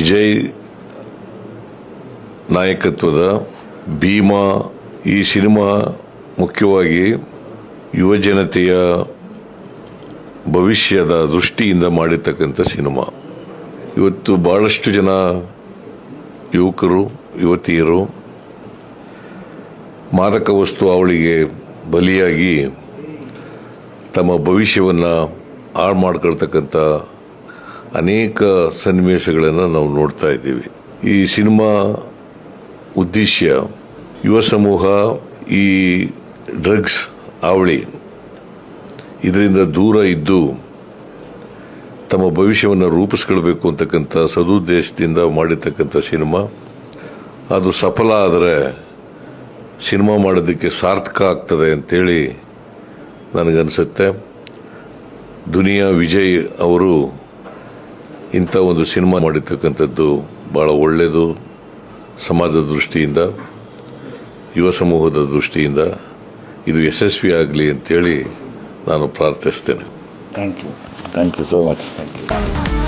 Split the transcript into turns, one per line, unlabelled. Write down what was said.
ವಿಜಯ್ ನಾಯಕತ್ವದ ಭೀಮಾ ಈ ಸಿನಿಮಾ ಮುಖ್ಯವಾಗಿ ಯುವಜನತೆಯ ಭವಿಷ್ಯದ ದೃಷ್ಟಿಯಿಂದ ಮಾಡಿರ್ತಕ್ಕಂಥ ಸಿನಿಮಾ. ಇವತ್ತು ಬಹಳಷ್ಟು ಜನ ಯುವಕರು ಯುವತಿಯರು ಮಾದಕ ವಸ್ತು ಅವಳಿಗೆ ಬಲಿಯಾಗಿ ತಮ್ಮ ಭವಿಷ್ಯವನ್ನು ಹಾಳು ಮಾಡ್ಕೊಳ್ತಕ್ಕಂಥ ಅನೇಕ ಸನ್ನಿವೇಶಗಳನ್ನು ನಾವು ನೋಡ್ತಾ ಇದ್ದೀವಿ. ಈ ಸಿನಿಮಾ ಉದ್ದೇಶ ಯುವ ಸಮೂಹ ಈ ಡ್ರಗ್ಸ್ ಅವಳಿ ಇದರಿಂದ ದೂರ ಇದ್ದು ತಮ್ಮ ಭವಿಷ್ಯವನ್ನು ರೂಪಿಸ್ಕೊಳ್ಬೇಕು ಅಂತಕ್ಕಂಥ ಸದುದ್ದೇಶದಿಂದ ಮಾಡಿರ್ತಕ್ಕಂಥ ಸಿನಿಮಾ. ಅದು ಸಫಲ ಆದರೆ ಸಿನಿಮಾ ಮಾಡೋದಕ್ಕೆ ಸಾರ್ಥಕ ಆಗ್ತದೆ ಅಂತೇಳಿ ನನಗನ್ಸುತ್ತೆ. ದುನಿಯಾ ವಿಜಯ್ ಅವರು ಇಂಥ ಒಂದು ಸಿನಿಮಾ ಮಾಡಿರ್ತಕ್ಕಂಥದ್ದು ಭಾಳ ಒಳ್ಳೆಯದು. ಸಮಾಜದ ದೃಷ್ಟಿಯಿಂದ, ಯುವ ಸಮೂಹದ ದೃಷ್ಟಿಯಿಂದ ಇದು ಯಶಸ್ವಿ ಆಗಲಿ ಅಂತೇಳಿ ನಾನು ಪ್ರಾರ್ಥಿಸ್ತೇನೆ.
Thank you so much. Thank you.